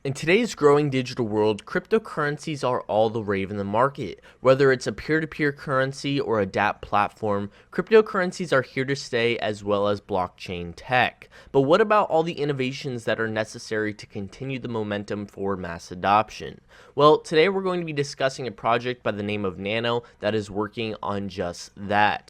In today's growing digital world, cryptocurrencies are all the rave in the market. Whether it's a peer-to-peer currency or a dApp platform, cryptocurrencies are here to stay, as well as blockchain tech. But what about all the innovations that are necessary to continue the momentum for mass adoption? Well, today we're going to be discussing a project by the name of NANO that is working on just that.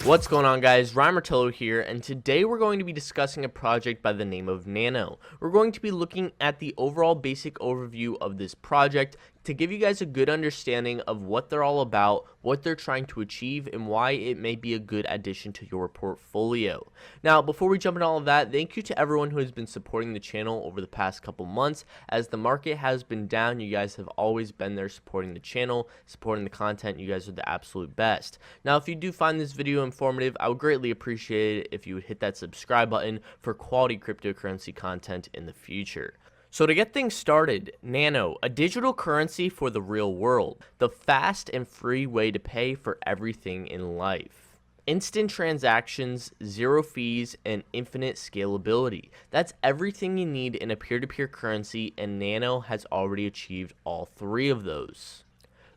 What's going on, guys? Ryan Martello here, and today we're going to be discussing a project by the name of NANO. We're going to be looking at the overall basic overview of this project to give you guys a good understanding of what they're all about, what they're trying to achieve, and why it may be a good addition to your portfolio. Now, before we jump into all of that, thank you to everyone who has been supporting the channel over the past couple months. As the market has been down, you guys have always been there supporting the channel, supporting the content. You guys are the absolute best. Now, if you do find this video informative, I would greatly appreciate it if you would hit that subscribe button for quality cryptocurrency content in the future. So to get things started, NANO, a digital currency for the real world, the fast and free way to pay for everything in life. Instant transactions, zero fees, and infinite scalability. That's everything you need in a peer-to-peer currency, and NANO has already achieved all three of those.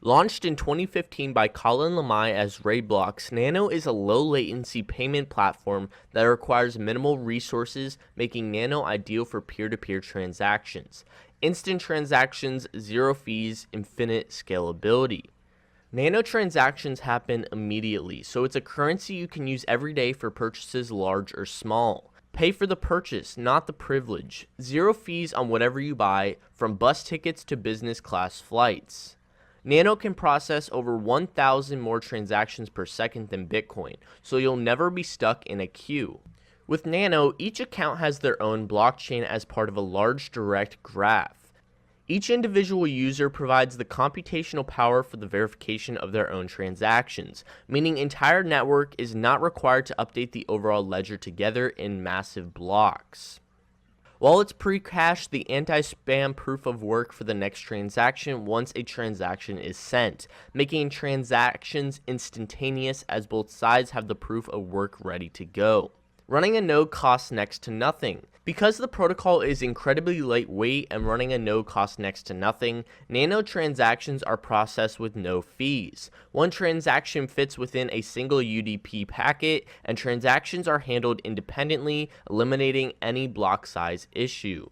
Launched in 2015 by Colin Lamai as Rayblocks, NANO is a low-latency payment platform that requires minimal resources, making NANO ideal for peer-to-peer transactions. Instant transactions, zero fees, infinite scalability. NANO transactions happen immediately, so it's a currency you can use every day for purchases large or small. Pay for the purchase, not the privilege. Zero fees on whatever you buy, from bus tickets to business class flights. NANO can process over 1,000 more transactions per second than Bitcoin, so you'll never be stuck in a queue. With NANO, each account has their own blockchain as part of a large direct graph. Each individual user provides the computational power for the verification of their own transactions, meaning entire network is not required to update the overall ledger together in massive blocks. While it's pre-cached, the anti-spam proof of work for the next transaction once a transaction is sent, making transactions instantaneous as both sides have the proof of work ready to go. Running a node costs next to nothing. Because the protocol is incredibly lightweight and running a node costs next to nothing, NANO transactions are processed with no fees. One transaction fits within a single UDP packet, and transactions are handled independently, eliminating any block size issue.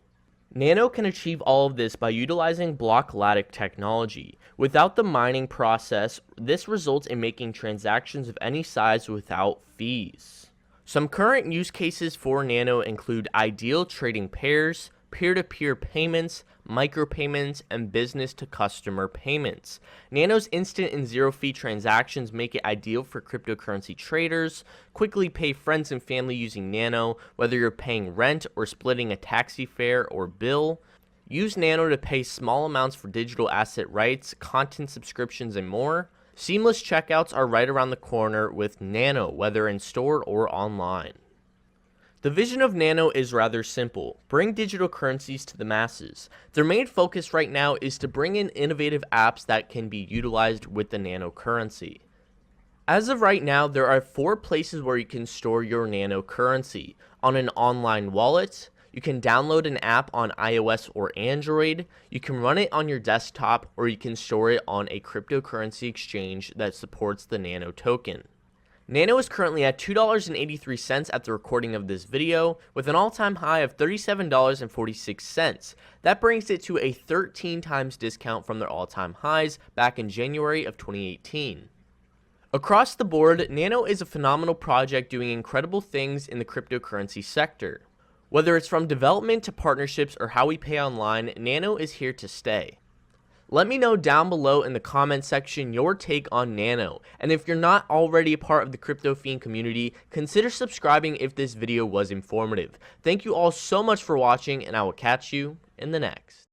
NANO can achieve all of this by utilizing block lattice technology. Without the mining process, this results in making transactions of any size without fees. Some current use cases for NANO include ideal trading pairs, peer-to-peer payments, micropayments, and business-to-customer payments. NANO's instant and zero-fee transactions make it ideal for cryptocurrency traders. Quickly pay friends and family using NANO, whether you're paying rent or splitting a taxi fare or bill. Use NANO to pay small amounts for digital asset rights, content subscriptions, and more. Seamless checkouts are right around the corner with NANO, whether in store or online. The vision of NANO is rather simple: bring digital currencies to the masses. Their main focus right now is to bring in innovative apps that can be utilized with the NANO currency. As of right now, there are 4 places where you can store your NANO currency: on an online wallet, you can download an app on iOS or Android, you can run it on your desktop, or you can store it on a cryptocurrency exchange that supports the NANO token. NANO is currently at $2.83 at the recording of this video, with an all-time high of $37.46. That brings it to a 13 times discount from their all-time highs back in January of 2018. Across the board, NANO is a phenomenal project doing incredible things in the cryptocurrency sector. Whether it's from development to partnerships or how we pay online, NANO is here to stay. Let me know down below in the comment section your take on NANO, and if you're not already a part of the Crypto Fiend community, consider subscribing if this video was informative. Thank you all so much for watching, and I will catch you in the next.